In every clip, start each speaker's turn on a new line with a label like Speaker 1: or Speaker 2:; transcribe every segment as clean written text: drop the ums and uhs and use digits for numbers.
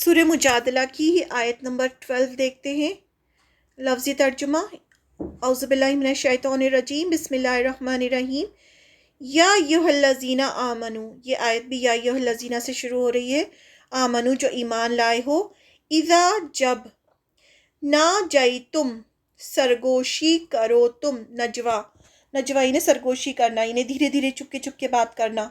Speaker 1: سورہ مجادلہ کی آیت نمبر 12 دیکھتے ہیں۔ لفظی ترجمہ۔ اعوذ باللہ من الشیطان الرجیم، بسم اللہ الرحمن الرحیم۔ یا ایھا الذین آمنو، یہ آیت بھی یا ایھا الذین سے شروع ہو رہی ہے۔ آمنو جو ایمان لائے ہو، اذا جب، ناجیتم سرگوشی کرو تم، نجوا انہیں سرگوشی کرنا، انہیں دھیرے دھیرے چپکے چپکے بات کرنا،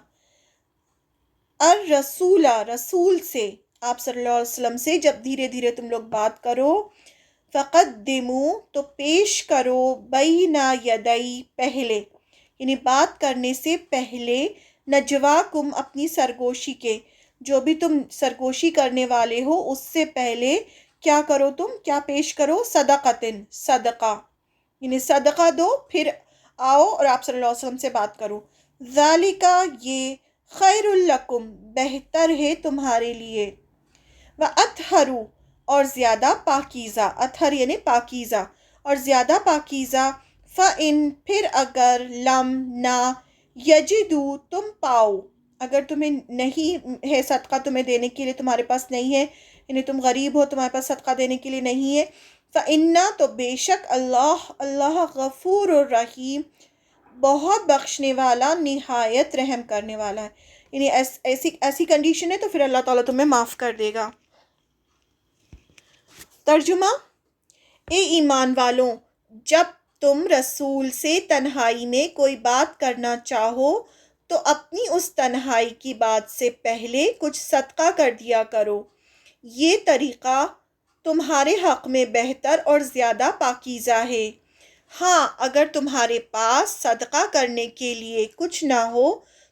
Speaker 1: الرسول رسول سے، آپ صلی اللہ علیہ وسلم سے جب دھیرے دھیرے تم لوگ بات کرو، فقدموا تو پیش کرو، بین یدی پہلے، یعنی بات کرنے سے پہلے، نجواکم اپنی سرگوشی کے، جو بھی تم سرگوشی کرنے والے ہو اس سے پہلے کیا کرو، تم کیا پیش کرو، صدقتن صدقہ، یعنی صدقہ دو، پھر آؤ اور آپ صلی اللہ علیہ وسلم سے بات کرو۔ ذالکہ یہ، خیر لکم بہتر ہے تمہارے لیے، وَأَطْہَرُ اور زیادہ پاکیزہ، اطہر یعنی پاکیزہ، اور زیادہ پاکیزہ، فَإِن پھر اگر، لم نہ، یجدو تم پاؤ، اگر تمہیں نہیں ہے صدقہ تمہیں دینے کے لیے، تمہارے پاس نہیں ہے، یعنی تم غریب ہو، تمہارے پاس صدقہ دینے کے لیے نہیں ہے، فَإِنَّا تو بے شک اللہ غفور الرحیم بہت بخشنے والا، نہایت رحم کرنے والا ہے، یعنی ایسی کنڈیشن ہے تو پھر اللہ تعالیٰ تمہیں معاف کر دے گا۔ ترجمہ۔ اے ایمان والوں، جب تم رسول سے تنہائی میں کوئی بات کرنا چاہو تو اپنی اس تنہائی کی بات سے پہلے کچھ صدقہ کر دیا کرو، یہ طریقہ تمہارے حق میں بہتر اور زیادہ پاکیزہ ہے۔ ہاں اگر تمہارے پاس صدقہ کرنے کے لیے کچھ نہ ہو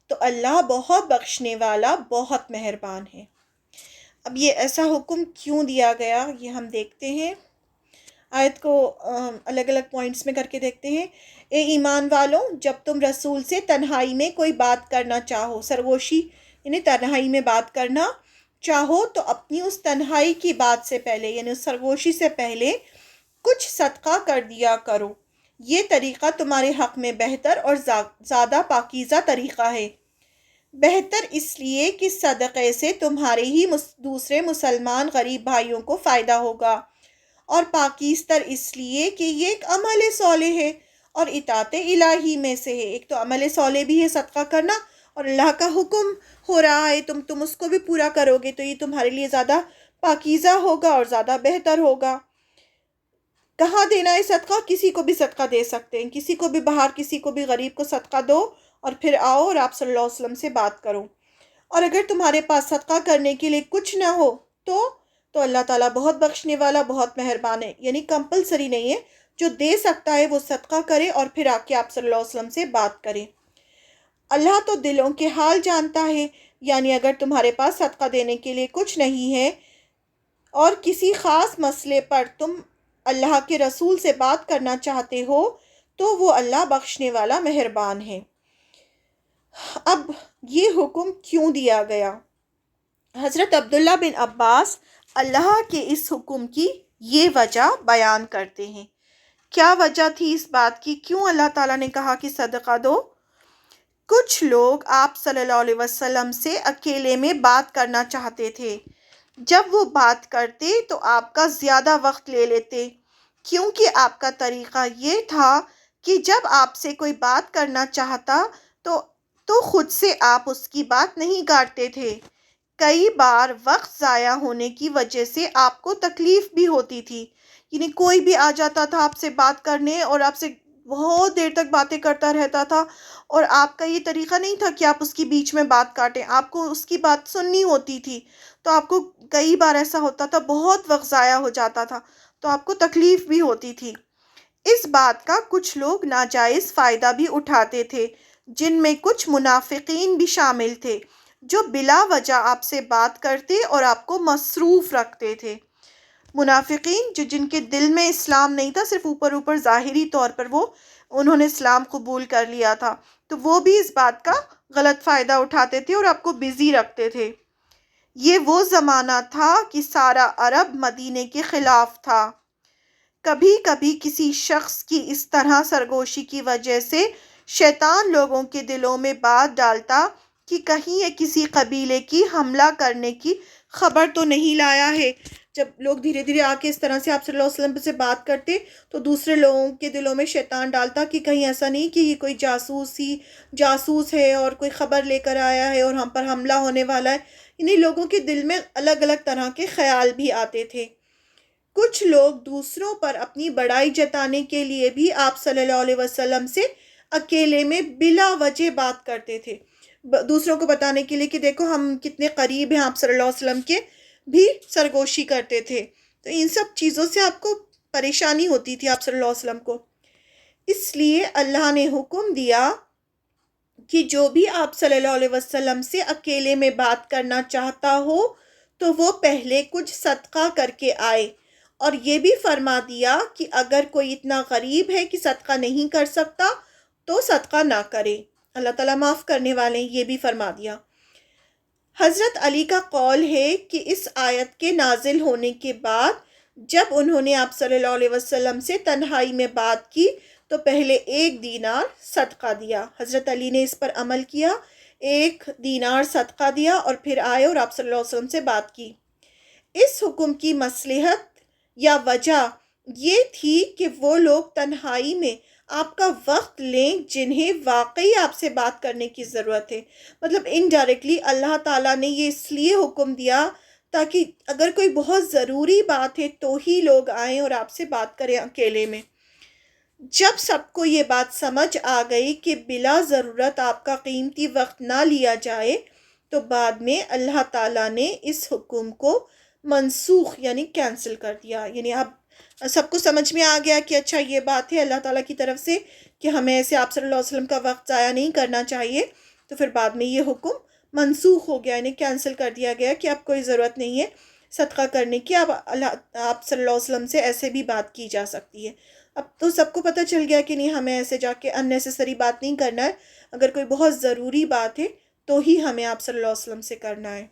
Speaker 1: تو اللہ بہت بخشنے والا، بہت مہربان ہے۔ اب یہ ایسا حکم کیوں دیا گیا یہ ہم دیکھتے ہیں، آیت کو الگ الگ پوائنٹس میں کر کے دیکھتے ہیں۔ اے ایمان والوں، جب تم رسول سے تنہائی میں کوئی بات کرنا چاہو، سرگوشی یعنی تنہائی میں بات کرنا چاہو تو اپنی اس تنہائی کی بات سے پہلے، یعنی اس سرگوشی سے پہلے کچھ صدقہ کر دیا کرو، یہ طریقہ تمہارے حق میں بہتر اور زیادہ پاکیزہ طریقہ ہے۔ بہتر اس لیے کہ صدقے سے تمہارے ہی دوسرے مسلمان غریب بھائیوں کو فائدہ ہوگا، اور پاکیزتر اس لیے کہ یہ ایک عمل صالح ہے اور اطاعت الہی میں سے ہے۔ ایک تو عمل صالح بھی ہے صدقہ کرنا، اور اللہ کا حکم ہو رہا ہے تم اس کو بھی پورا کرو گے تو یہ تمہارے لیے زیادہ پاکیزہ ہوگا اور زیادہ بہتر ہوگا۔ کہاں دینا ہے صدقہ؟ کسی کو بھی صدقہ دے سکتے ہیں، کسی کو بھی باہر، کسی کو بھی غریب کو صدقہ دو، اور پھر آؤ اور آپ صلی اللہ علیہ وسلم سے بات کرو۔ اور اگر تمہارے پاس صدقہ کرنے کے لیے کچھ نہ ہو تو اللہ تعالیٰ بہت بخشنے والا، بہت مہربان ہے، یعنی کمپلسری نہیں ہے، جو دے سکتا ہے وہ صدقہ کرے اور پھر آ کے آپ صلی اللہ علیہ وسلم سے بات کرے۔ اللہ تو دلوں کے حال جانتا ہے، یعنی اگر تمہارے پاس صدقہ دینے کے لیے کچھ نہیں ہے اور کسی خاص مسئلے پر تم اللہ کے رسول سے بات کرنا چاہتے ہو تو وہ اللہ بخشنے والا، مہربان ہے۔ اب یہ حکم کیوں دیا گیا؟ حضرت عبداللہ بن عباس اللہ کے اس حکم کی یہ وجہ بیان کرتے ہیں۔ کیا وجہ تھی اس بات کی؟ کیوں اللہ تعالیٰ نے کہا کہ صدقہ دو؟ کچھ لوگ آپ صلی اللہ علیہ وسلم سے اکیلے میں بات کرنا چاہتے تھے، جب وہ بات کرتے تو آپ کا زیادہ وقت لے لیتے، کیونکہ آپ کا طریقہ یہ تھا کہ جب آپ سے کوئی بات کرنا چاہتا تو خود سے آپ اس کی بات نہیں کاٹتے تھے۔ کئی بار وقت ضائع ہونے کی وجہ سے آپ کو تکلیف بھی ہوتی تھی، یعنی کوئی بھی آ جاتا تھا آپ سے بات کرنے اور آپ سے بہت دیر تک باتیں کرتا رہتا تھا، اور آپ کا یہ طریقہ نہیں تھا کہ آپ اس کی بیچ میں بات کاٹیں، آپ کو اس کی بات سننی ہوتی تھی، تو آپ کو کئی بار ایسا ہوتا تھا، بہت وقت ضائع ہو جاتا تھا، تو آپ کو تکلیف بھی ہوتی تھی۔ اس بات کا کچھ لوگ ناجائز فائدہ بھی اٹھاتے تھے، جن میں کچھ منافقین بھی شامل تھے، جو بلا وجہ آپ سے بات کرتے اور آپ کو مصروف رکھتے تھے۔ منافقین جن کے دل میں اسلام نہیں تھا، صرف اوپر ظاہری طور پر انہوں نے اسلام قبول کر لیا تھا، تو وہ بھی اس بات کا غلط فائدہ اٹھاتے تھے اور آپ کو بزی رکھتے تھے۔ یہ وہ زمانہ تھا کہ سارا عرب مدینے کے خلاف تھا۔ کبھی کبھی کسی شخص کی اس طرح سرگوشی کی وجہ سے شیطان لوگوں کے دلوں میں بات ڈالتا کہ کہیں یہ کسی قبیلے کی حملہ کرنے کی خبر تو نہیں لایا ہے۔ جب لوگ دھیرے دھیرے آ کے اس طرح سے آپ صلی اللہ علیہ وسلم سے بات کرتے تو دوسرے لوگوں کے دلوں میں شیطان ڈالتا کہ کہیں ایسا نہیں کہ یہ کوئی جاسوس ہے اور کوئی خبر لے کر آیا ہے اور ہم پر حملہ ہونے والا ہے۔ انہیں لوگوں کے دل میں الگ الگ طرح کے خیال بھی آتے تھے۔ کچھ لوگ دوسروں پر اپنی بڑائی جتانے کے لیے بھی آپ صلی اللہ علیہ وسلم سے اکیلے میں بلا وجہ بات کرتے تھے، دوسروں کو بتانے کے لیے کہ دیکھو ہم کتنے قریب ہیں آپ صلی اللہ علیہ وسلم کے، بھی سرگوشی کرتے تھے۔ تو ان سب چیزوں سے آپ کو پریشانی ہوتی تھی آپ صلی اللہ علیہ وسلم کو، اس لیے اللہ نے حکم دیا کہ جو بھی آپ صلی اللہ علیہ وسلم سے اکیلے میں بات کرنا چاہتا ہو تو وہ پہلے کچھ صدقہ کر کے آئے، اور یہ بھی فرما دیا کہ اگر کوئی اتنا غریب ہے کہ صدقہ نہیں کر سکتا تو صدقہ نہ کرے، اللہ تعالیٰ معاف کرنے والے ہیں، یہ بھی فرما دیا۔ حضرت علی کا قول ہے کہ اس آیت کے نازل ہونے کے بعد جب انہوں نے آپ صلی اللہ علیہ وسلم سے تنہائی میں بات کی تو پہلے 1 دینار صدقہ دیا۔ حضرت علی نے اس پر عمل کیا، 1 دینار صدقہ دیا اور پھر آئے اور آپ صلی اللہ علیہ وسلم سے بات کی۔ اس حکم کی مصلحت یا وجہ یہ تھی کہ وہ لوگ تنہائی میں آپ کا وقت لیں جنہیں واقعی آپ سے بات کرنے کی ضرورت ہے۔ مطلب انڈائریکٹلی اللہ تعالیٰ نے یہ اس لیے حکم دیا تاکہ اگر کوئی بہت ضروری بات ہے تو ہی لوگ آئیں اور آپ سے بات کریں اکیلے میں۔ جب سب کو یہ بات سمجھ آ گئی کہ بلا ضرورت آپ کا قیمتی وقت نہ لیا جائے تو بعد میں اللہ تعالیٰ نے اس حکم کو منسوخ یعنی کینسل کر دیا، یعنی اب سب کو سمجھ میں آ گیا کہ اچھا یہ بات ہے اللہ تعالیٰ کی طرف سے کہ ہمیں ایسے آپ صلی اللہ علیہ وسلم کا وقت ضائع نہیں کرنا چاہیے، تو پھر بعد میں یہ حکم منسوخ ہو گیا، یعنی کینسل کر دیا گیا کہ اب کوئی ضرورت نہیں ہے صدقہ کرنے کی، اب آپ صلی اللہ علیہ وسلم سے ایسے بھی بات کی جا سکتی ہے۔ اب تو سب کو پتہ چل گیا کہ نہیں ہمیں ایسے جا کے اننیسیسری بات نہیں کرنا ہے، اگر کوئی بہت ضروری بات ہے تو ہی ہمیں آپ صلی اللہ علیہ وسلم سے کرنا ہے۔